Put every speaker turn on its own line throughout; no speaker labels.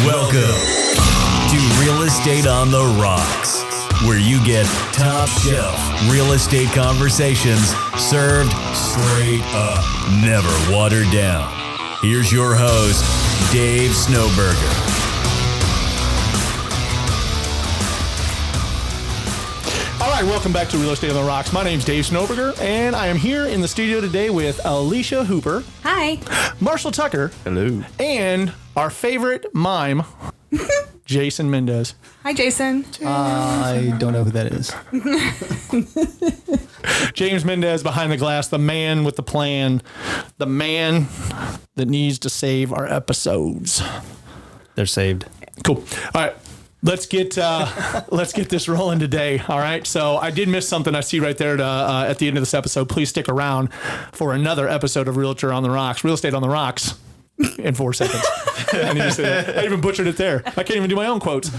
Welcome to Real Estate on the Rocks, where you get top shelf real estate conversations served straight up, never watered down. Here's your host, Dave Snowberger.
All right, welcome back to Real Estate on the Rocks. My name's Dave Snowberger, and I am here in the studio today with Alicia Hooper.
Hi.
Marshall Tucker.
Hello.
And our favorite mime, Jason Mendez.
Hi, Jason.
I don't know who that is.
James Mendez behind the glass, the man with the plan, the man that needs to save our episodes.
They're saved.
Cool. All right. Let's get this rolling today. All right. So I did miss something I see right there at the end of this episode. Please stick around for another episode of Realtor on the Rocks, Real Estate on the Rocks, in 4 seconds. I even butchered it there. I can't even do my own quotes.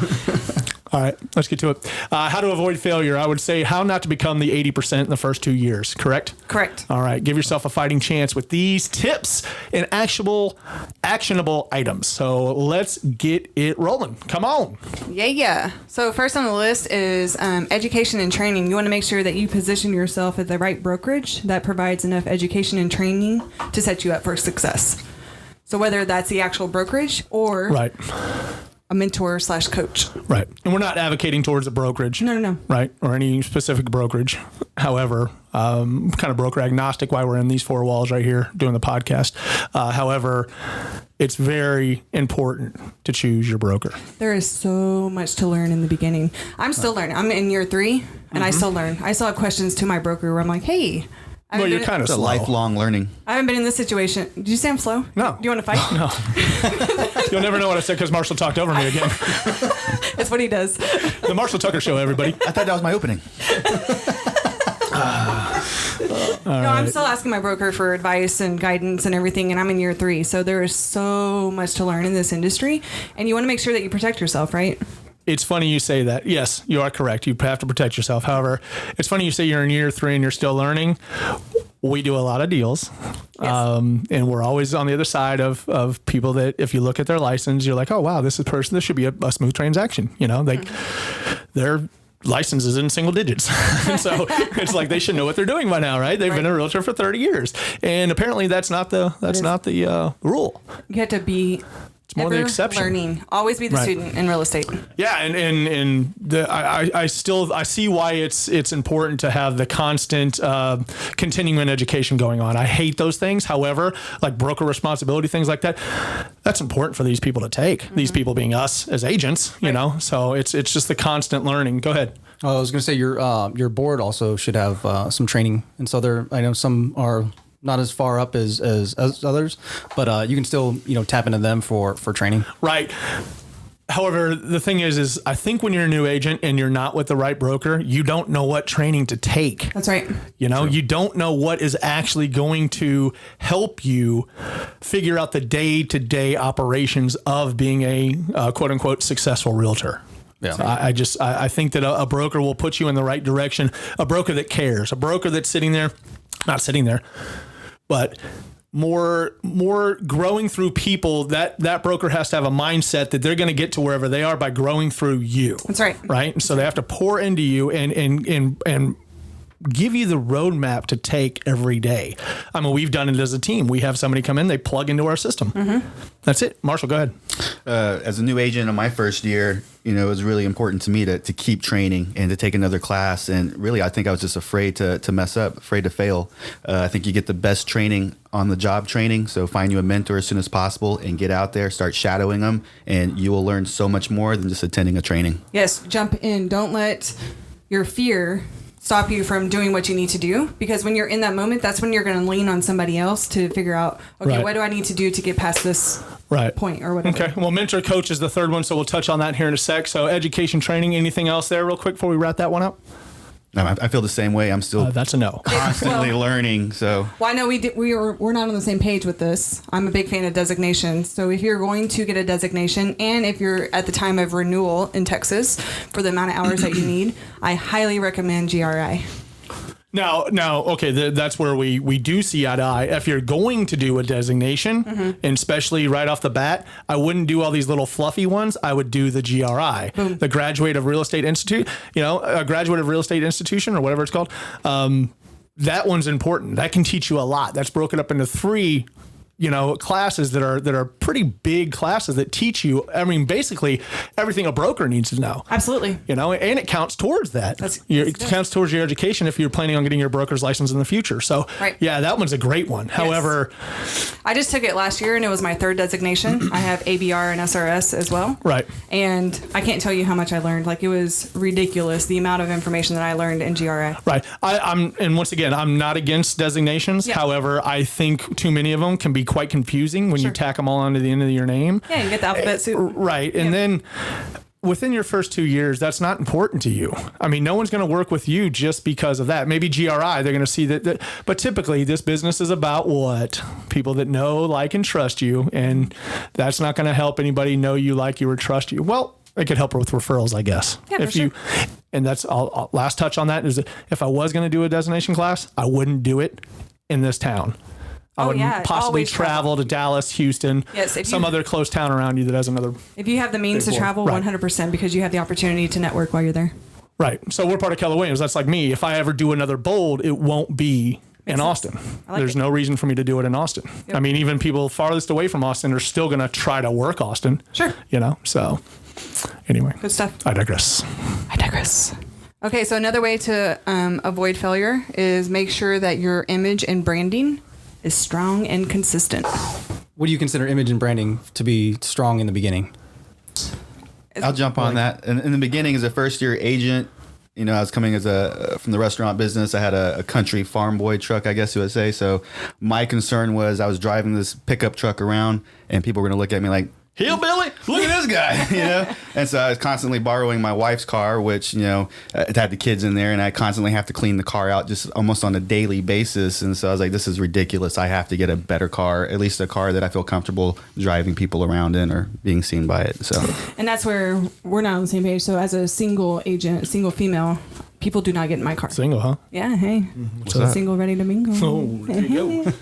All right, let's get to it. How to avoid failure. I would say how not to become the 80% in the first 2 years, correct?
Correct.
All right, give yourself a fighting chance with these tips and actionable items. So let's get it rolling. Come on.
Yeah. So first on the list is education and training. You want to make sure that you position yourself at the right brokerage that provides enough education and training to set you up for success. So whether that's the actual brokerage or
Right.
a mentor / coach.
Right. And we're not advocating towards a brokerage.
No.
Right. Or any specific brokerage. However, kind of broker agnostic while we're in these four walls right here doing the podcast. However, it's very important to choose your broker.
There is so much to learn in the beginning. I'm still learning. I'm in year 3 and I still learn. I still have questions to my broker where I'm like, hey,
Well, you're kind of slow.
Lifelong learning.
I haven't been in this situation. Did you say I'm slow?
No.
Do you want to fight?
No. You'll never know what I said because Marshall talked over me again.
That's what he does.
The Marshall Tucker Show, everybody.
I thought that was my opening.
I'm still asking my broker for advice and guidance and everything, and I'm in year 3. So there is so much to learn in this industry, and you want to make sure that you protect yourself, right?
It's funny you say that. Yes, you are correct. You have to protect yourself. However, it's funny you say you're in year 3 and you're still learning. We do a lot of deals.
Yes.
And we're always on the other side of people that if you look at their license, you're like, oh, wow, this should be a smooth transaction. You know, their license is in single digits. So it's like they should know what they're doing by now, right? They've been a realtor for 30 years. And apparently that's not the rule.
You have to be
More the exception.
learning. Always be the student in real estate.
Yeah, and I see why it's important to have the constant continuing education going on. I hate those things. However, like broker responsibility, things like that, that's important for these people to take. Mm-hmm. These people being us as agents, you know. So it's just the constant learning. Go ahead.
I was going to say your board also should have some training, and so I know some are not as far up as others, but you can still tap into them for training.
Right. However, the thing is I think when you're a new agent and you're not with the right broker, you don't know what training to take.
That's right.
You don't know what is actually going to help you figure out the day-to-day operations of being a quote unquote successful realtor. Yeah. So I think that a broker will put you in the right direction. A broker that cares, a broker that's not sitting there, but more growing through people. That broker has to have a mindset that they're going to get to wherever they are by growing through you.
That's right.
Right. And so they have to pour into you and give you the roadmap to take every day. I mean, we've done it as a team. We have somebody come in, they plug into our system. Mm-hmm. That's it. Marshall, go ahead.
As a new agent in my first year, it was really important to me to keep training and to take another class. And really, I think I was just afraid to mess up, afraid to fail. I think you get the best training on the job training. So find you a mentor as soon as possible and get out there, start shadowing them, and you will learn so much more than just attending a training.
Yes, jump in. Don't let your fear stop you from doing what you need to do, because when you're in that moment, that's when you're going to lean on somebody else to figure out, okay, what do I need to do to get past this point or whatever.
Okay. Well, mentor coach is the third one, so we'll touch on that here in a sec. So education, training, anything else there real quick before we wrap that one up?
I feel the same way. I'm still
that's a no.
Constantly learning. So
well, I know we're not on the same page with this. I'm a big fan of designations. So if you're going to get a designation, and if you're at the time of renewal in Texas for the amount of hours that you need, I highly recommend GRI.
Now, okay, that's where we do see eye to eye. If you're going to do a designation, and especially right off the bat, I wouldn't do all these little fluffy ones. I would do the GRI, the Graduate of Real Estate Institute, a Graduate of Real Estate Institution or whatever it's called. That one's important. That can teach you a lot. That's broken up into 3 classes that are pretty big classes that teach you, basically everything a broker needs to know.
Absolutely.
And it counts towards that. It counts towards your education if you're planning on getting your broker's license in the future. So, yeah, that one's a great one. Yes. However,
I just took it last year and it was my 3rd designation. I have ABR and SRS as well.
Right.
And I can't tell you how much I learned. Like, it was ridiculous, the amount of information that I learned in GRI.
Right. And once again, I'm not against designations. Yeah. However, I think too many of them can be quite confusing when you tack them all onto the end of your name.
Yeah, you get the alphabet soup.
Right. And then within your first 2 years, that's not important to you. No one's going to work with you just because of that. Maybe GRI, they're going to see that. But typically, this business is about what? People that know, like, and trust you. And that's not going to help anybody know you, like you, or trust you. Well, it could help with referrals, I guess.
Yeah, for sure.
And that's all. Last touch on that is that if I was going to do a designation class, I wouldn't do it in this town. I would possibly travel to Dallas, Houston, some other close town around you that has another.
If you have the means to travel, 100%, because you have the opportunity to network while you're there.
Right. So we're part of Keller Williams. That's like me. If I ever do another bold, it won't be in Austin. There's no reason for me to do it in Austin. Yep. Even people farthest away from Austin are still going to try to work Austin.
Sure.
So anyway.
Good stuff.
I digress.
Okay. So another way to avoid failure is make sure that your image and branding is strong and consistent.
What do you consider image and branding to be strong in the beginning?
I'll jump on that. In the beginning, as a first-year agent, I was coming from the restaurant business. I had a country farm boy truck, I guess you would say. So my concern was I was driving this pickup truck around, and people were going to look at me like, hillbilly, look at this guy, And so I was constantly borrowing my wife's car, which, it had the kids in there, and I constantly have to clean the car out just almost on a daily basis. And so I was like, this is ridiculous. I have to get a better car, at least a car that I feel comfortable driving people around in or being seen by it. So,
and that's where we're not on the same page. So as a single agent, single female, people do not get in my car.
Single, huh?
Yeah, hey.
What's that?
Single, ready to mingle.
Oh, there you go.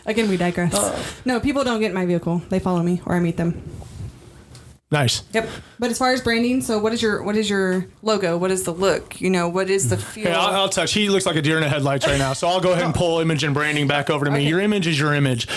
Again, we digress. No, people don't get in my vehicle. They follow me or I meet them.
Nice.
Yep. But as far as branding, so what is your logo? What is the look? What is the feel?
Hey, I'll touch. He looks like a deer in the headlights right now. So I'll go ahead and pull image and branding back over to me. Your image is your image.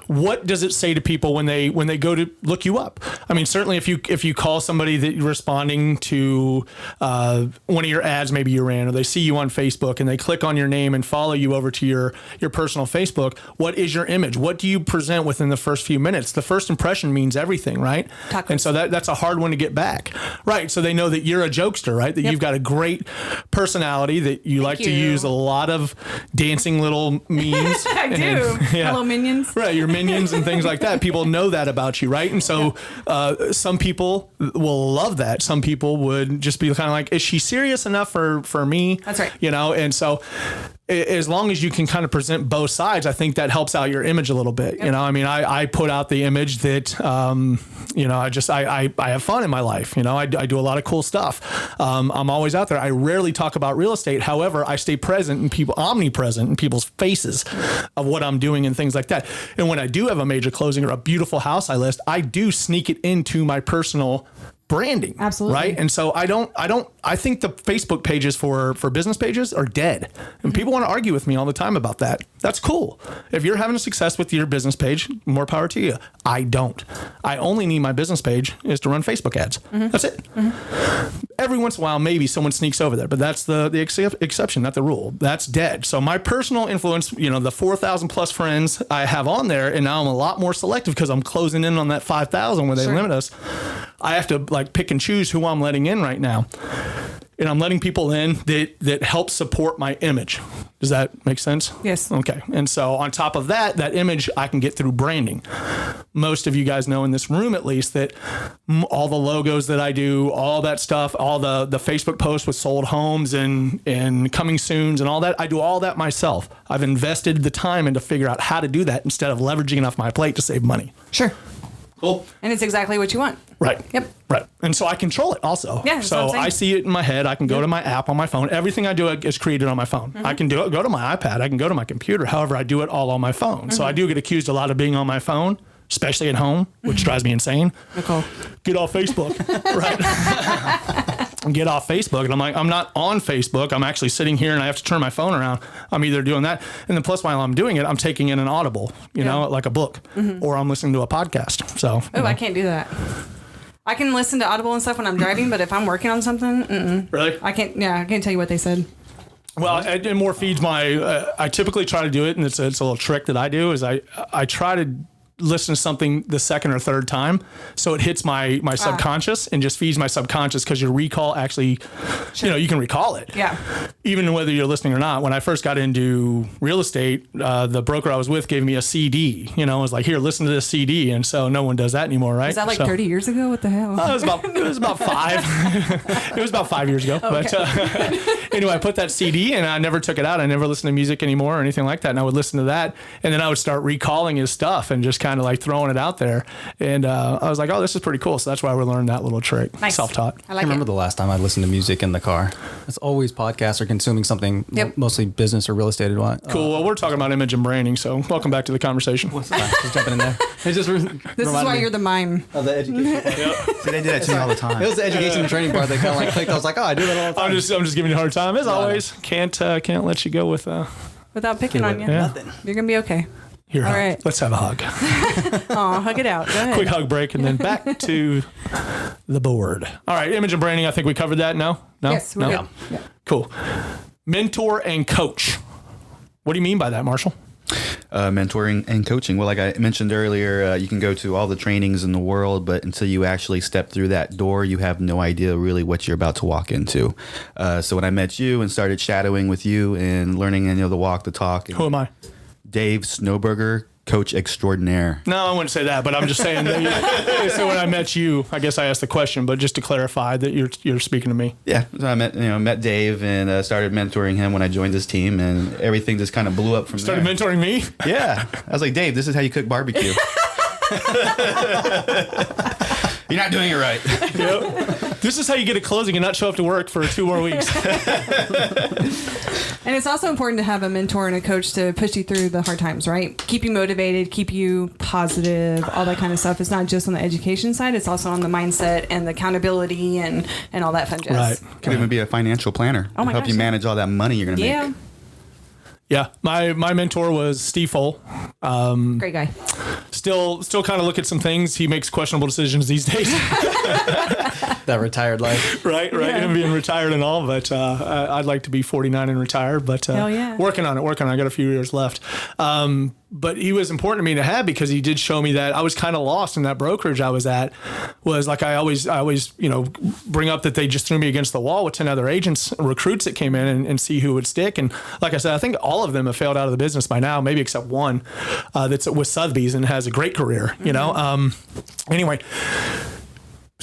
What does it say to people when they go to look you up? Certainly if you call somebody that you're responding to one of your ads maybe you ran, or they see you on Facebook and they click on your name and follow you over to your personal Facebook, what is your image? What do you present within the first few minutes? The first impression means everything, right?
Tacos.
And so that's a hard one to get back. Right. So they know that you're a jokester, right? That you've got a great personality, that you like to use a lot of dancing little memes.
I do. Hello, minions.
Right. Your minions and things like that. People know that about you, right? And so some people will love that. Some people would just be kind of like, is she serious enough for me?
That's right.
And so as long as you can kind of present both sides, I think that helps out your image a little bit. Yep. I put out the image that, I have fun in my life. I do a lot of cool stuff. I'm always out there. I rarely talk about real estate. However, I stay omnipresent in people's faces of what I'm doing and things like that. And when I do have a major closing or a beautiful house I list, I do sneak it into my personal branding.
Absolutely.
Right. And so I think the Facebook pages for business pages are dead. And people want to argue with me all the time about that. That's cool. If you're having a success with your business page, more power to you. I don't. I only need my business page is to run Facebook ads. Mm-hmm. That's it. Mm-hmm. Every once in a while, maybe someone sneaks over there, but that's the exception, not the rule. That's dead. So my personal influence, the 4,000 plus friends I have on there, and now I'm a lot more selective because I'm closing in on that 5,000 where they limit us. I have to pick and choose who I'm letting in right now. And I'm letting people in that help support my image. Does that make sense?
Yes.
Okay. And so on top of that image I can get through branding. Most of you guys know in this room, at least, that all the logos that I do, all that stuff, all the Facebook posts with sold homes and coming soons and all that, I do all that myself. I've invested the time in to figure out how to do that instead of leveraging it off my plate to save money.
Sure.
Cool.
And it's exactly what you want.
Right.
Yep.
Right. And so I control it also.
Yeah, that's what
So
I'm saying.
I see it in my head. I can go to my app on my phone. Everything I do is created on my phone. I can go to my iPad. I can go to my computer. However, I do it all on my phone. So I do get accused a lot of being on my phone, especially at home, which drives me insane.
Nicole.
Get off Facebook. Right. Get off Facebook. And I'm like, I'm not on Facebook. I'm actually sitting here and I have to turn my phone around. I'm either doing that. And then plus while I'm doing it, I'm taking in an Audible, you know, like a book, or I'm listening to a podcast. So,
Oh, I can't do that. I can listen to Audible and stuff when I'm driving, but if I'm working on something,
really?
I can't. Yeah, I can't tell you what they said.
Well, it more feeds my. I typically try to do it, and it's a little trick that I do. Is I try to listen to something the second or third time, so it hits my subconscious and just feeds my subconscious, because your recall actually, you know, you can recall it.
Yeah.
Even whether you're listening or not. When I first got into real estate, the broker I was with gave me a CD. You know, it was like, here, listen to this CD, and so no one does that anymore, right?
Is that like 30 years ago? What the hell?
It was about 5. It was about 5 years ago.
Okay.
But anyway, I put that CD and I never took it out. I never listened to music anymore or anything like that. And I would listen to that, and then I would start recalling his stuff and just kind of like throwing it out there. And I was like, oh, this is pretty cool. So that's why we learned that little trick.
Nice.
Self-taught.
I like
remember
it.
the last time I listened to music in the car. It's always podcasts or consuming something,
Yep.
mostly business or real estate.
Cool. Well, we're talking about image and branding. So welcome back to the conversation.
Just jumping in there. It just
This is why you're the mime.
of the education part.
See, they do that to me all the time.
It was the education and training part that kind of like clicked. I was like, oh, I do that all the time.
I'm just giving you a hard time as always. Can't let you go with
Without picking on you.
yeah.
You're going to be okay.
Here,
All
hug.
right.
Let's have a hug.
Aw, hug it out. Go ahead.
Quick hug break, and then back to the board. All right, image and branding. I think we covered that. No.
Yes, we're
no.
good. Yeah.
Cool. Mentor and coach. What do you mean by that, Marshall?
Mentoring and coaching. Well, like I mentioned earlier, you can go to all the trainings in the world, but until you actually step through that door, you have no idea really what you're about to walk into. So when I met you and started shadowing with you and learning, you know, the walk, the talk.
Who am I?
Dave Snowberger, coach extraordinaire.
No, I wouldn't say that, but I'm just saying that so when I met you, I guess I asked the question, but just to clarify that you're speaking to me.
Yeah, so I met Dave and started mentoring him when I joined this team, and everything just kind of blew up from
Started
there.
mentoring me?
Yeah, I was like, Dave, this is how you cook barbecue. You're not doing it right.
Yep. This is how you get a closing and not show up to work for 2 more weeks.
And it's also important to have a mentor and a coach to push you through the hard times, right? Keep you motivated, keep you positive, all that kind of stuff. It's not just on the education side, it's also on the mindset and the accountability and all that fun jazz.
Right.
Could even be a financial planner.
Oh my
help
gosh,
you
yeah.
manage all that money you're going to
Yeah.
make.
Yeah, my mentor was Steve Fole.
Great guy.
Still kind of look at some things. He makes questionable decisions these days.
That retired life.
right.
Yeah.
Him being retired and all, but I'd like to be 49 and retired. But
Hell yeah.
working on it. I got a few years left. But he was important to me to have because he did show me that I was kind of lost in that brokerage I was at. Was like I always bring up that they just threw me against the wall with 10 other agents, recruits that came in and see who would stick. And like I said, I think all of them have failed out of the business by now, maybe except one that's with Sotheby's and has a great career. You know. Anyway.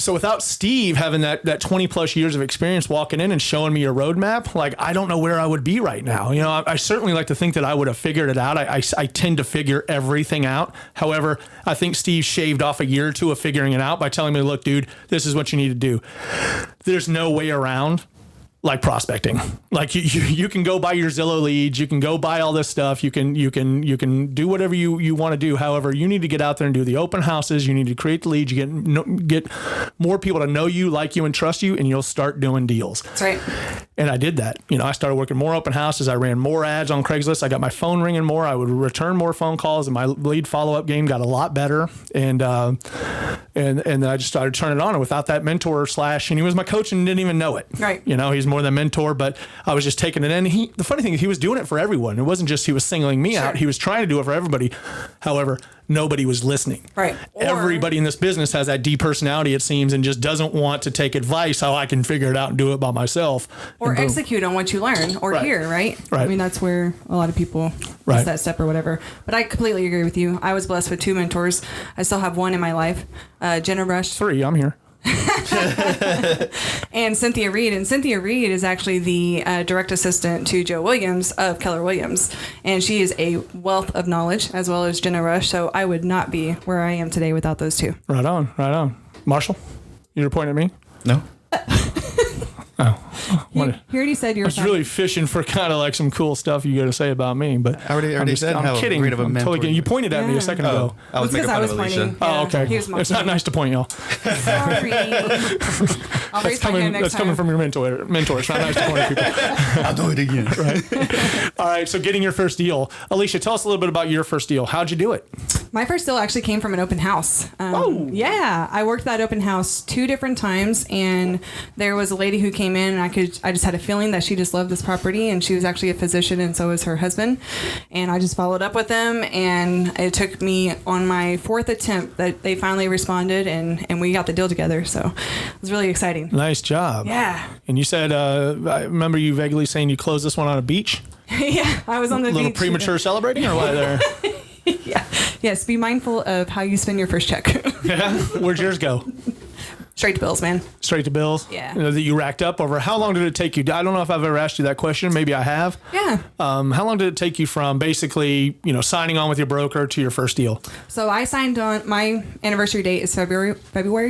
So without Steve having that 20 plus years of experience walking in and showing me a roadmap, like I don't know where I would be right now. You know, I certainly like to think that I would have figured it out. I tend to figure everything out. However, I think Steve shaved off a year or two of figuring it out by telling me, look, dude, this is what you need to do. There's no way around like prospecting. Like you can go buy your Zillow leads, you can go buy all this stuff, you can do whatever you want to do. However, you need to get out there and do the open houses. You need to create the leads. You get more people to know you, like you, and trust you, and you'll start doing deals.
That's right.
And I did that. You know, I started working more open houses. I ran more ads on Craigslist. I got my phone ringing more. I would return more phone calls, and my lead follow-up game got a lot better. And I just started turning it on. And without that mentor and he was my coach and didn't even know it.
Right.
You know, he's more than mentor, but I was just taking it in. The funny thing is he was doing it for everyone. It wasn't just he was singling me out. He was trying to do it for everybody. However, nobody was listening.
Right.
Everybody in this business has that D personality, it seems, and just doesn't want to take advice how I can figure it out and do it by myself.
Or
And boom.
execute on what you learn or
Right.
hear, right?
Right.
I mean, that's where a lot of people
Right.
miss that step or whatever. But I completely agree with you. I was blessed with 2 mentors. I still have one in my life. Jenna Rush.
3, I'm here.
And Cynthia Reed. And Cynthia Reed is actually the direct assistant to Joe Williams of Keller Williams. And she is a wealth of knowledge, as well as Jenna Rush. So I would not be where I am today without those two.
Right on, right on. Marshall, you're pointing at me?
No.
You already said you were
I was really fishing for kind of like some cool stuff you got to say about me, but
I already said
I'm
how
kidding.
great of a
I'm
mentor
totally kidding. You pointed at me a second ago.
I was making fun of Alicia.
Oh, okay.
He was
It's not nice to point, y'all.
Sorry. I'll raise my hand next
That's
time.
coming from your mentor. It's not nice to point at people.
I'll do it again.
All right, so getting your first deal. Alicia, tell us a little bit about your first deal. How'd you do it?
My first deal actually came from an open house. Yeah, I worked that open house 2 different times, and there was a lady who came in, and I just had a feeling that she just loved this property, and she was actually a physician, and so was her husband. And I just followed up with them, and it took me on my 4th attempt that they finally responded, and we got the deal together. So it was really exciting.
Nice job.
Yeah.
And you said, I remember you vaguely saying you closed this one on a beach.
Yeah, I was on the
A little
beach.
premature celebrating, or what there?
Yeah. Yes, be mindful of how you spend your first check.
Yeah. Where'd yours go?
Straight to bills, man.
Straight to bills?
Yeah.
You know, that you racked up over. How long did it take you? I don't know if I've ever asked you that question. Maybe I have.
Yeah.
How long did it take you from basically, signing on with your broker to your first deal?
So I signed on. My anniversary date is February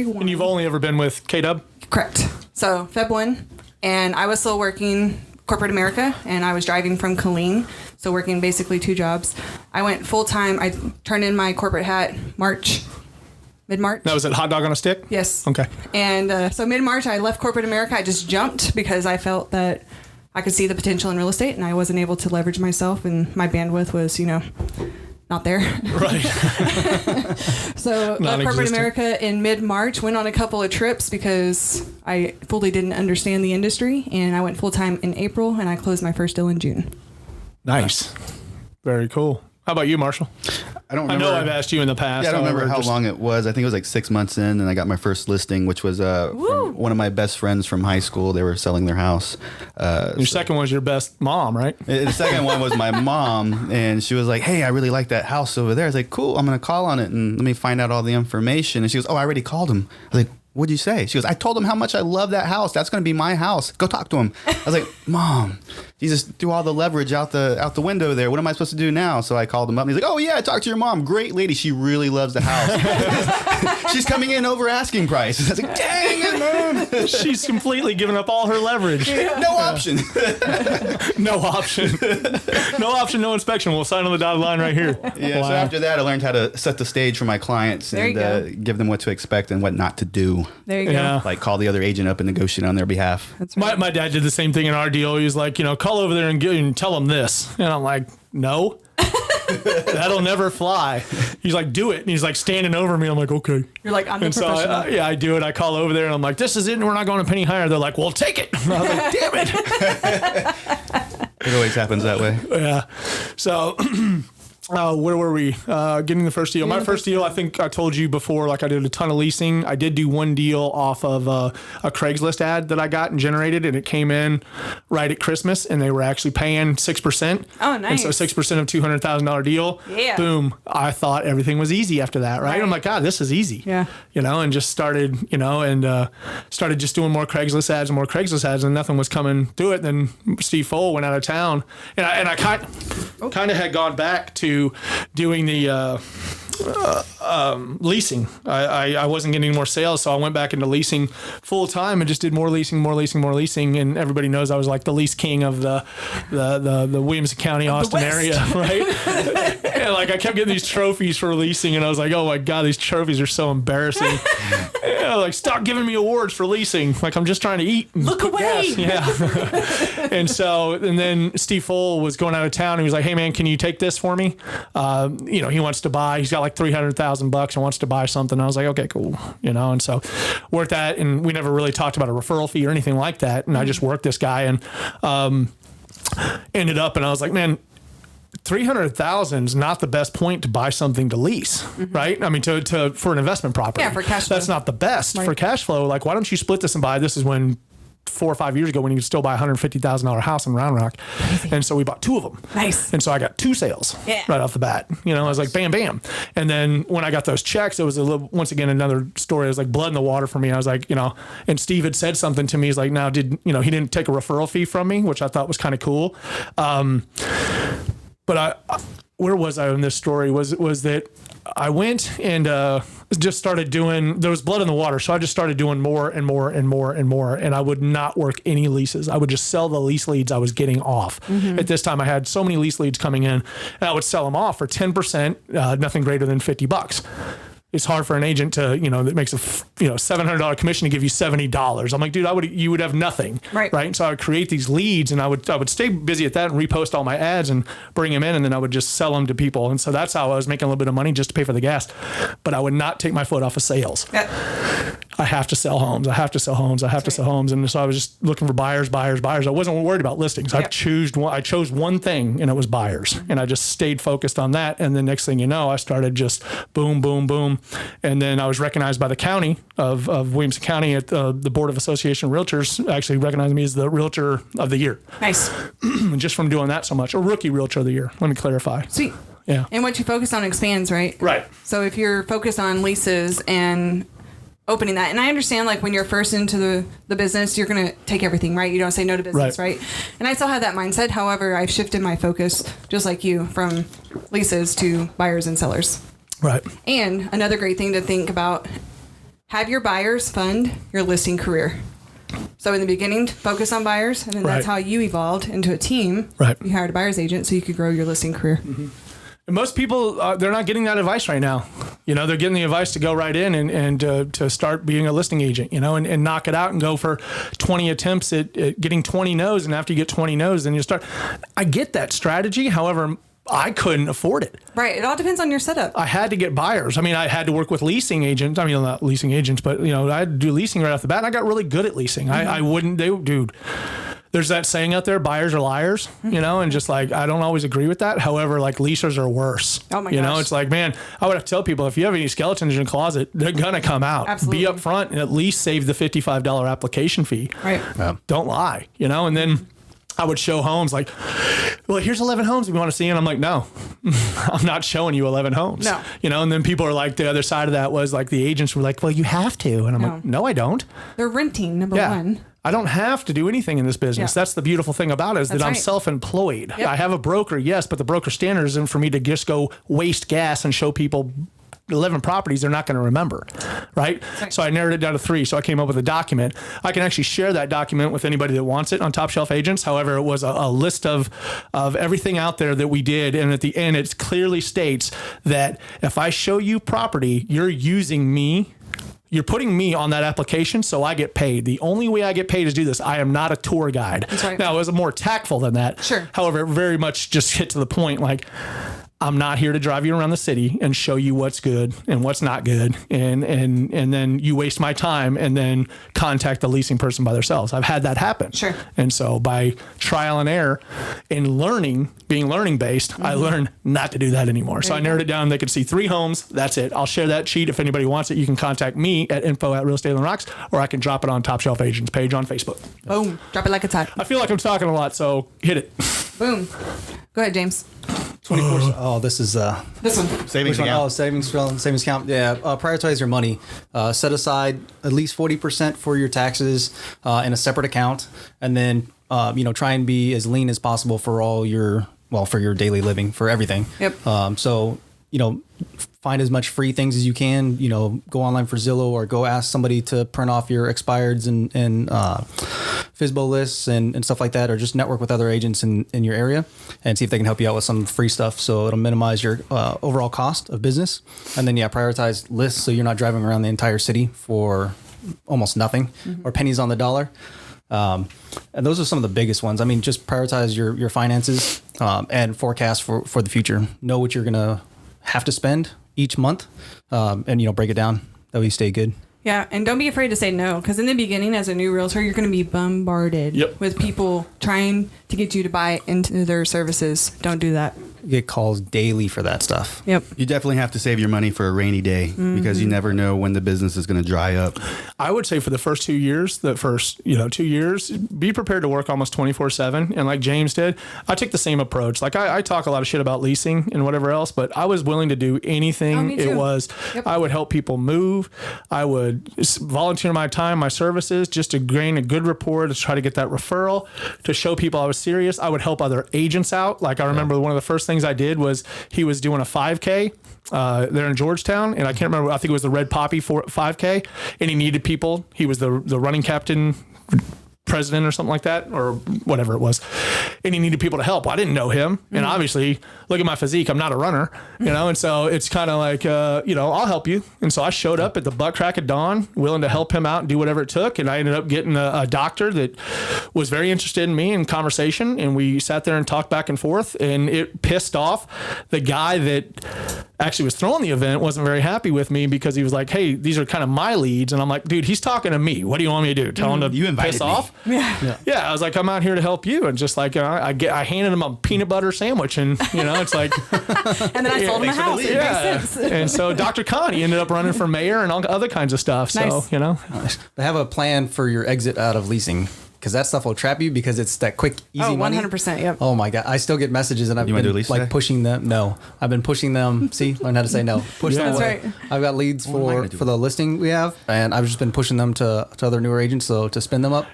1.
And you've only ever been with K-Dub?
Correct. So Feb 1, and I was still working corporate America, and I was driving from Killeen, so working basically 2 jobs. I went full time. I turned in my corporate hat mid-March.
That was at Hot Dog on a Stick?
Yes.
Okay.
And so mid-March, I left corporate America. I just jumped because I felt that I could see the potential in real estate, and I wasn't able to leverage myself, and my bandwidth was, not there.
Right.
So left corporate America in mid-March, went on a couple of trips because I fully didn't understand the industry, and I went full-time in April, and I closed my first deal in June.
Nice. Very cool. How about you, Marshall?
I don't remember.
I know I've asked you in the past.
Yeah, I don't remember how long it was. I think it was like 6 months in, and I got my first listing, which was from one of my best friends from high school. They were selling their house.
Your second one was your best mom, right?
The second one was my mom, and she was like, "Hey, I really like that house over there." I was like, "Cool, I'm going to call on it and let me find out all the information." And she goes, "Oh, I already called him." I was like, "What'd you say?" She goes, "I told him how much I love that house. That's going to be my house. Go talk to him." I was like, "Mom, you just threw all the leverage out the window there. What am I supposed to do now?" So I called him up, and he's like, "Oh yeah, I talked to your mom. Great lady. She really loves the house. She's coming in over asking price." I was like, "Dang it, Mom."
She's completely given up all her leverage.
No option.
No option. No option, no inspection. We'll sign on the dotted line right here.
Yeah.
Wow.
So after that, I learned how to set the stage for my clients
There you
and give them what to expect and what not to do.
There you
Yeah.
go.
Like call the other agent up and negotiate on their behalf.
That's right.
My dad did the same thing in our deal. He was like, call over there and tell them this. And I'm like, no. That'll never fly. He's like, do it. And he's like standing over me. I'm like, okay.
You're like, I'm the
And so
professional.
I do it. I call over there and I'm like, this is it. And we're not going a penny higher. They're like, well, take it. And I was like, damn it.
It always happens that way.
Yeah. So where were we? Getting the first deal. My first deal, I think I told you before, like I did a ton of leasing. I did do one deal off of a Craigslist ad that I got and generated, and it came in right at Christmas, and they were actually paying 6%.
Oh, nice.
And so 6% of $200,000 deal.
Yeah.
Boom. I thought everything was easy after that, right?
Right.
I'm like, God, this is easy.
Yeah.
And just started, started just doing more Craigslist ads and more Craigslist ads, and nothing was coming through it. Then Steve Foll went out of town, and I kind of had gone back to doing the leasing. I wasn't getting more sales, so I went back into leasing full time and just did more leasing. And everybody knows I was like the lease king of the Williamson County, Austin area, right? And like I kept getting these trophies for leasing, and I was like, oh my God, these trophies are so embarrassing. Like, stop giving me awards for leasing. Like, I'm just trying to eat.
Look away.
Gas. Yeah. and then Steve Foll was going out of town, and he was like, hey man, can you take this for me? He wants to buy. He's got like $300,000 and wants to buy something. I was like, okay, cool. And so worked that, and we never really talked about a referral fee or anything like that. And I just worked this guy, and ended up, and I was like, man, 300,000 is not the best point to buy something to lease, right? I mean, to for an investment property.
Yeah, for cash flow.
That's not the best for cash flow. Like, why don't you split this and buy? This is when 4 or 5 years ago when you could still buy a $150,000 house in Round Rock. And so we bought 2 of them.
Nice.
And so I got 2 sales right off the bat. You know, I was like, bam, bam. And then when I got those checks, it was once again, another story. It was like blood in the water for me. I was like, you know, and Steve had said something to me. He's like, now he didn't take a referral fee from me, which I thought was kind of cool. But where was I in this story was that I went and just started doing, there was blood in the water. So I just started doing more and more and more and more. And I would not work any leases. I would just sell the lease leads I was getting off. At this time, I had so many lease leads coming in, and I would sell them off for 10%, nothing greater than $50. It's hard for an agent to, that makes a, $700 commission to give you $70. I'm like, dude, you would have nothing. Right. And so I would create these leads, and I would stay busy at that and repost all my ads and bring them in, and then I would just sell them to people. And so that's how I was making a little bit of money just to pay for the gas. But I would not take my foot off of sales. I have to sell homes. I have to sell homes. I have to sell homes. And so I was just looking for buyers. I wasn't worried about listings. I chose one thing, and it was buyers. And I just stayed focused on that. And the next thing you know, I started just boom, boom, boom. And then I was recognized by the county of Williamson County at the Board of Association Realtors actually recognized me as the Realtor of the Year. Nice. Just from doing that so much. A Rookie Realtor of the Year. Let me clarify.
Sweet.
Yeah.
And what you focus on expands, right?
Right.
So if you're focused on leases and opening that, and I understand like when you're first into the business, you're going to take everything, right? You don't say no to business, right? And I still have that mindset. However, I've shifted my focus, just like you, from leases to buyers and sellers.
Right.
And another great thing to think about, have your buyers fund your listing career. So in the beginning, focus on buyers, and then that's how you evolved into a team. Right. You hired a buyer's agent so you could grow your listing career. Mm-hmm.
And most people, they're not getting that advice right now. They're getting the advice to go right in and to start being a listing agent, and knock it out and go for 20 attempts at getting 20 no's. And after you get 20 no's, then you start. I get that strategy. However, I couldn't afford it.
Right. It all depends on your setup.
I had to get buyers. I mean, I had to work with leasing agents. I mean, not leasing agents, but, I had to do leasing right off the bat. And I got really good at leasing. Mm-hmm. There's that saying out there, buyers are liars, and just like, I don't always agree with that. However, like leasers are worse. Oh my gosh. It's like, man, I would have to tell people, if you have any skeletons in your closet, they're going to come out. Absolutely. Be up front and at least save the $55 application fee. Right. Yeah. Don't lie, and then I would show homes like, well, here's 11 homes we want to see. And I'm like, no, I'm not showing you 11 homes. No. And then people are like, the other side of that was like, the agents were like, well, you have to. And I'm like, no, I don't.
They're renting, number one.
I don't have to do anything in this business. Yeah. That's the beautiful thing about it, is that I'm self-employed. Yep. I have a broker, yes, but the broker standard isn't for me to just go waste gas and show people 11 properties they're not going to remember, right? So I narrowed it down to 3. So I came up with a document. I can actually share that document with anybody that wants it on Top Shelf Agents. However, it was a list of everything out there that we did. And at the end, it clearly states that if I show you property, you're using me. You're putting me on that application, so I get paid. The only way I get paid is do this. I am not a tour guide. That's right. Now, it was more tactful than that. Sure. However, it very much just hit to the point, like, I'm not here to drive you around the city and show you what's good and what's not good. And then you waste my time and then contact the leasing person by themselves. I've had that happen. Sure. And so by trial and error and being learning based, I learned not to do that anymore. So I narrowed it down. They could see 3 homes. That's it. I'll share that sheet. If anybody wants it, you can contact me at info@realestateonrocks, or I can drop it on Top Shelf Agents page on Facebook.
Boom. Drop it like it's hot.
I feel like I'm talking a lot, so hit it.
Boom. Go ahead, James.
24. Oh, this is
this one.
Savings account.
Oh, savings account. Yeah. Prioritize your money. Set aside at least 40% for your taxes in a separate account, and then try and be as lean as possible for all your for your daily living, for everything. Yep. So find as much free things as you can. Go online for Zillow, or go ask somebody to print off your expireds and FSBO lists and stuff like that, or just network with other agents in your area and see if they can help you out with some free stuff. So it'll minimize your overall cost of business. And then, prioritize lists so you're not driving around the entire city for almost nothing or pennies on the dollar. And those are some of the biggest ones. I mean, just prioritize your finances and forecast for the future. Know what you're going to have to spend each month, and break it down. That way you stay good.
Yeah, and don't be afraid to say no, because in the beginning, as a new realtor, you're going to be bombarded with people trying to get you to buy into their services. Don't do that.
get calls daily for that stuff.
Yep.
You definitely have to save your money for a rainy day because you never know when the business is going to dry up.
I would say for the first 2 years, 2 years, be prepared to work almost 24/7. And like James did, I took the same approach. Like I talk a lot of shit about leasing and whatever else, but I was willing to do anything.
Me too.
It was, I would help people move. I would volunteer my time, my services, just to gain a good rapport, to try to get that referral, to show people I was serious. I would help other agents out. Like I remember one of the first things I did was he was doing a 5K there in Georgetown, and I can't remember. I think it was the Red Poppy 5K, and he needed people. He was the running captain, president or something like that, or whatever it was, and he needed people to help. Well, I didn't know him, and obviously, look at my physique, I'm not a runner, and so it's kind of like, I'll help you. And so I showed up at the butt crack of dawn, willing to help him out and do whatever it took, and I ended up getting a doctor that was very interested in me in conversation, and we sat there and talked back and forth, and it pissed off the guy that actually was throwing the event. Wasn't very happy with me because he was like, hey, these are kind of my leads, and I'm like, dude, he's talking to me. What do you want me to do? Tell him to
You invited
piss
me.
off? Yeah. I was like, I'm out here to help you, and just like I handed him a peanut butter sandwich, and it's like,
And then I sold him a house. It makes sense.
And so Dr. Connie ended up running for mayor and all other kinds of stuff.
Nice.
So
But have a plan for your exit out of leasing, because that stuff will trap you because it's that quick, easy money.
100%. Yep.
Oh my God. I still get messages and I've
You wanna do a
been
lease
like
today?
pushing them. No, I've been pushing them. See, learn how to say no. Push them
That's
away.
right.
I've got leads
am I gonna do?
for the listing we have, and I've just been pushing them to other newer agents to spin them up.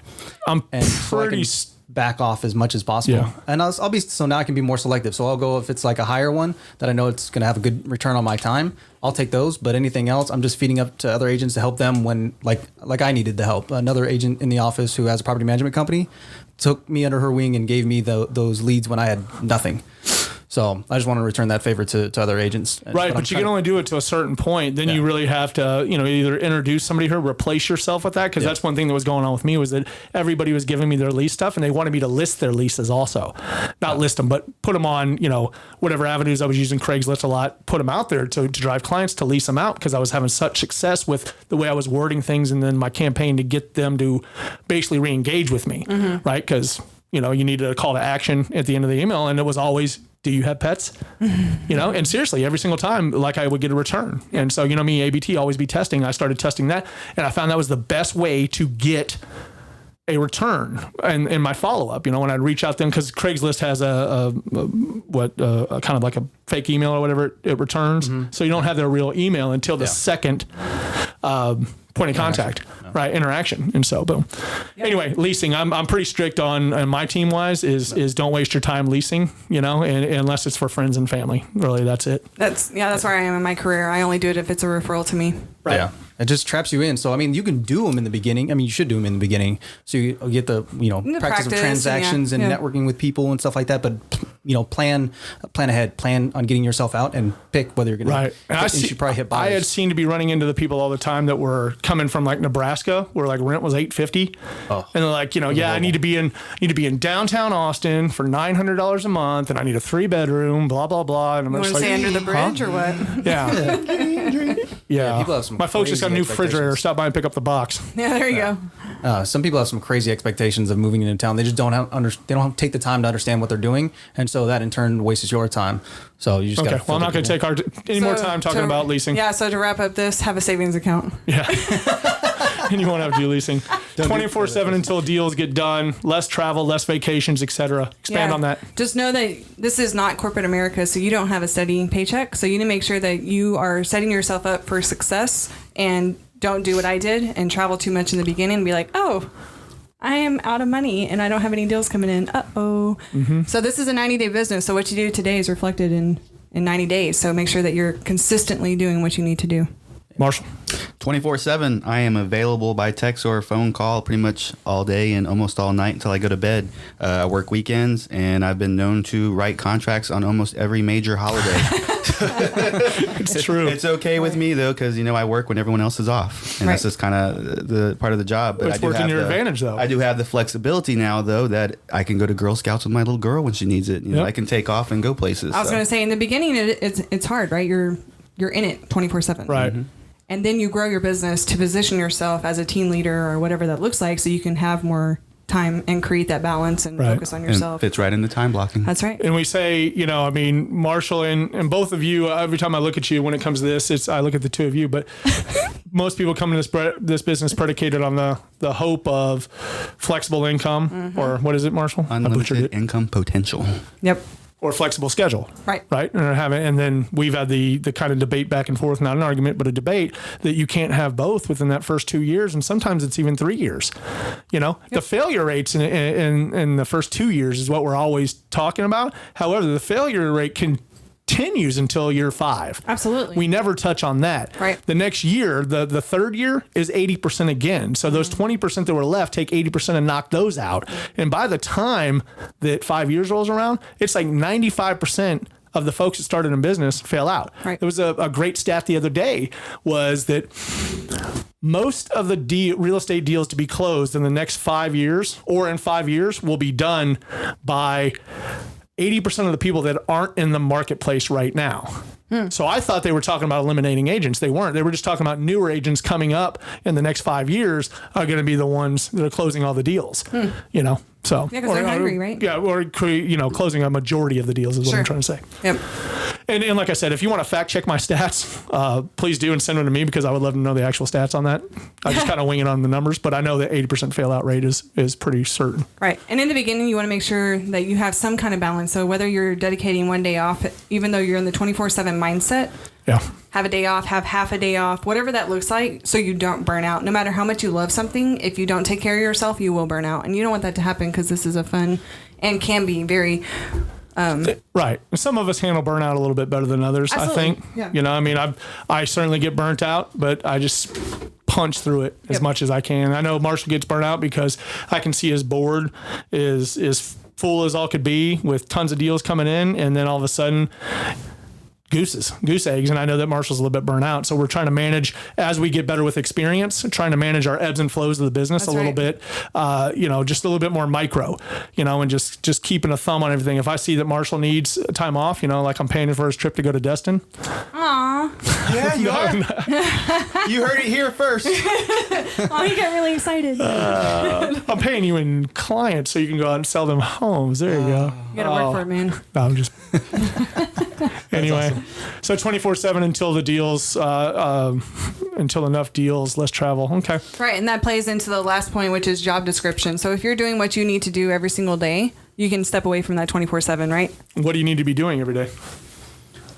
I'm
And so I
pretty.
can back off as much as possible.
Yeah.
And I'll be, so now I can be more selective. So I'll go, if it's like a higher one that I know it's going to have a good return on my time, I'll take those. But anything else, I'm just feeding up to other agents to help them when like I needed the help. Another agent in the office who has a property management company took me under her wing and gave me those leads when I had nothing. So I just want to return that favor to other agents.
Right, but you can only do it to a certain point. Then you really have to, either introduce somebody here, replace yourself with that, because that's one thing that was going on with me was that everybody was giving me their lease stuff, and they wanted me to list their leases also. Not list them, but put them on, whatever avenues. I was using Craigslist a lot, put them out there to drive clients to lease them out, because I was having such success with the way I was wording things, and then my campaign to get them to basically re-engage with me, right? Because, you needed a call to action at the end of the email, and it was always, do you have pets? And seriously, every single time, like I would get a return. And so, me, ABT, always be testing. I started testing that, and I found that was the best way to get a return and in my follow-up, when I'd reach out to them, because Craigslist has a kind of like a fake email or whatever it returns. So you don't have their real email until the second point of contact, right? Interaction. And so, boom. Anyway, leasing, I'm pretty strict on my team wise is don't waste your time leasing, and unless it's for friends and family. Really, that's it.
That's where I am in my career. I only do it if it's a referral to me.
Right.
Yeah. It just traps you in. So, I mean, you can do them in the beginning. I mean, you should do them in the beginning. So you get the, practice of transactions and networking with people and stuff like that. But, plan ahead, plan on getting yourself out and pick whether you're going
right.
to should probably hit buyers.
I had seemed to be running into the people all the time that were coming from like Nebraska, where like rent was $850. And they're like, I need to be in downtown Austin for $900 a month, and I need a 3-bedroom, blah blah blah. And I'm
You want
just
to
like,
stay under the bridge or what?
Yeah. Yeah.
people have some
My folks just got a new
crazy
refrigerator.
expectations.
Stop by and pick up the box.
Yeah, there you go.
Some people have some crazy expectations of moving into town. They just don't they don't take the time to understand what they're doing, and so that in turn wastes your time. So you just
Okay.
got.
Well, I'm not going to take any more time talking about leasing.
Yeah. So to wrap up this, have a savings account.
Yeah. And you won't have to do leasing 24/7 until deals get done. Less travel, less vacations, etc. Expand on that.
Just know that this is not corporate America, so you don't have a steady paycheck. So you need to make sure that you are setting yourself up for success, and don't do what I did and travel too much in the beginning and be like, oh, I am out of money and I don't have any deals coming in. Uh-oh. So this is a 90-day business. So what you do today is reflected in 90 days. So make sure that you're consistently doing what you need to do.
Marshall.
24/7. I am available by text or phone call pretty much all day and almost all night until I go to bed. I work weekends, and I've been known to write contracts on almost every major holiday.
It's true.
It's okay with me though, because I work when everyone else is off, and that's just kind of the part of the job. But
It's
I do
working
have
your advantage, though.
I do have the flexibility now, though, that I can go to Girl Scouts with my little girl when she needs it. I can take off and go places.
I was going to say in the beginning, it's hard, right? You're in it 24/7.
Right.
And then you grow your business to position yourself as a team leader or whatever that looks like, so you can have more time and create that balance and focus on
And
yourself.
fits right into time blocking.
That's right.
And we say, I mean, Marshall and both of you, every time I look at you when it comes to this, I look at the two of you, but most people come into this business predicated on the hope of flexible income, or what is it, Marshall? I butchered
Unlimited
it.
income potential.
Yep.
Or flexible schedule.
Right.
And then we've had the kind of debate back and forth, not an argument, but a debate that you can't have both within that first 2 years. And sometimes it's even 3 years. The failure rates in the first 2 years is what we're always talking about. However, the failure rate continues until year 5.
Absolutely.
We never touch on that.
Right.
The next year, the third year is 80% again. So those 20% that were left, take 80% and knock those out. And by the time that 5 years rolls around, it's like 95% of the folks that started in business fail out.
Right.
There was a great stat the other day was that most of the real estate deals to be closed in the next 5 years or in 5 years will be done by 80% of the people that aren't in the marketplace right now. So I thought they were talking about eliminating agents. They weren't. They were just talking about newer agents coming up in the next 5 years are going to be the ones that are closing all the deals. So
Yeah, 'cause they're hungry, right?
Yeah, or closing a majority of the deals is what I'm trying to say.
Yep.
And like I said, if you want to fact check my stats, please do and send them to me because I would love to know the actual stats on that. I just kind of wing it on the numbers, but I know that 80% fail out rate is pretty certain.
Right. And in the beginning, you want to make sure that you have some kind of balance. So whether you're dedicating one day off, even though you're in the 24/7 mindset,
Yeah.
have a day off, have half a day off, whatever that looks like, so you don't burn out. No matter how much you love something, if you don't take care of yourself, you will burn out. And you don't want that to happen because this is a fun and can be very...
Right. Some of us handle burnout a little bit better than others,
Absolutely.
I think.
Yeah.
I mean, I certainly get burnt out, but I just punch through it as much as I can. I know Marshall gets burnt out because I can see his board is full as all could be with tons of deals coming in, and then all of a sudden goose eggs. And I know that Marshall's a little bit burnt out. So we're trying to manage, as we get better with experience, trying to manage our ebbs and flows of the business
That's
a little
right.
bit, just a little bit more micro, and just keeping a thumb on everything. If I see that Marshall needs time off, like I'm paying for his trip to go to Destin.
Aw.
Yeah, you are. You heard it here first.
Oh, you got really excited.
I'm paying you in clients so you can go out and sell them homes. There you go.
You got to work for it, man.
No, I'm just... Anyway, so 24/7 until the deals, until enough deals, less travel. Okay.
Right, and that plays into the last point, which is job description. So if you're doing what you need to do every single day, you can step away from that 24/7, right?
What do you need to be doing every day?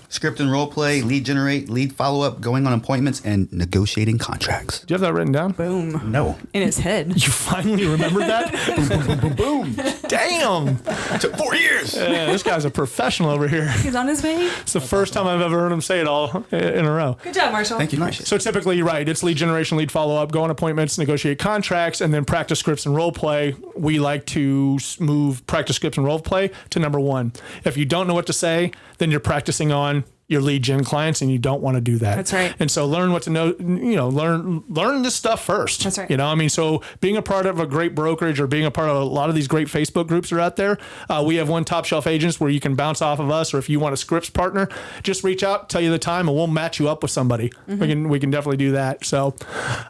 Script and role play, lead generate, lead follow up, going on appointments, and negotiating contracts.
Do you have that written down?
Boom.
No.
In his head.
You finally remembered that? Boom, boom, boom, boom, boom. Damn.
It took 4 years.
Yeah, this guy's a professional over here.
He's on his way.
It's the first time I've ever heard him say it all in a row.
Good job, Marshall.
Thank you. Nice.
So typically, you're right. It's lead generation, lead follow up, go on appointments, negotiate contracts, and then practice scripts and role play. We like to move practice scripts and role play to number 1. If you don't know what to say, then you're practicing on your lead gen clients, and you don't want to do that.
That's right.
And so learn what to know, learn this stuff first.
That's right.
So being a part of a great brokerage or being a part of a lot of these great Facebook groups are out there. We have one Top Shelf Agents where you can bounce off of us, or if you want a scripts partner, just reach out, tell you the time, and we'll match you up with somebody. Mm-hmm. We can definitely do that. So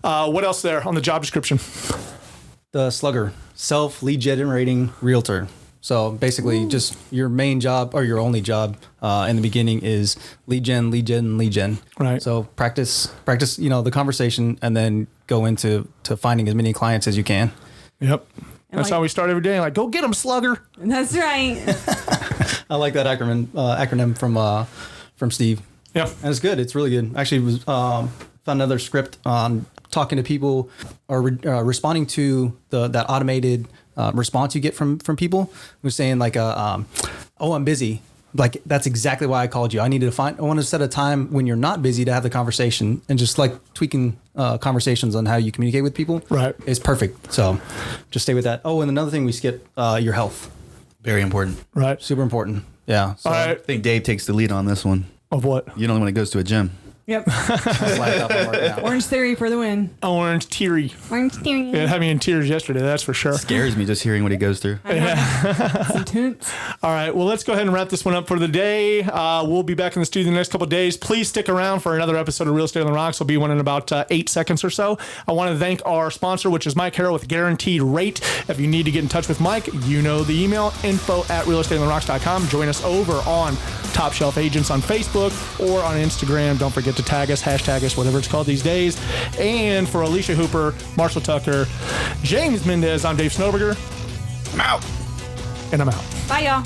what else there on the job description?
The slugger, self lead generating realtor. So basically, just your main job or your only job in the beginning is lead gen, lead gen, lead gen.
Right.
So practice, the conversation, and then go into finding as many clients as you can.
Yep. That's how we start every day. Like, go get them, slugger.
That's right.
I like that acronym from Steve.
Yeah.
And it's good. It's really good. Actually, was found another script on talking to people or responding to that automated response you get from people who's saying like, oh, I'm busy. Like, that's exactly why I called you. I want to set a time when you're not busy to have the conversation, and just like tweaking conversations on how you communicate with people.
Right.
Is perfect. So just stay with that. Oh, and another thing we skipped, your health.
Very important.
Right.
Super important. Yeah. So
All
I
right.
think Dave takes the lead on this one.
Of what?
You know, when it goes to a gym.
Yep.
Slacked off from working out.
Orange Theory for the win.
Orange teary.
Orange Theory.
It had me in tears yesterday, that's for sure.
Scares me just hearing what he goes through.
It's intense.
All right, well, let's go ahead and wrap this one up for the day. We'll be back in the studio the next couple of days. Please stick around for another episode of Real Estate on the Rocks. There'll be one in about 8 seconds or so. I want to thank our sponsor, which is Mike Harrell with Guaranteed Rate. If you need to get in touch with Mike, you know the email, info@realestateontherocks.com. Join us over on Top Shelf Agents on Facebook or on Instagram. Don't forget to tag us, hashtag us, whatever it's called these days. And for Alicia Hooper, Marshall Tucker, James Mendez, I'm Dave Snowberger.
I'm out.
And I'm out.
Bye, y'all.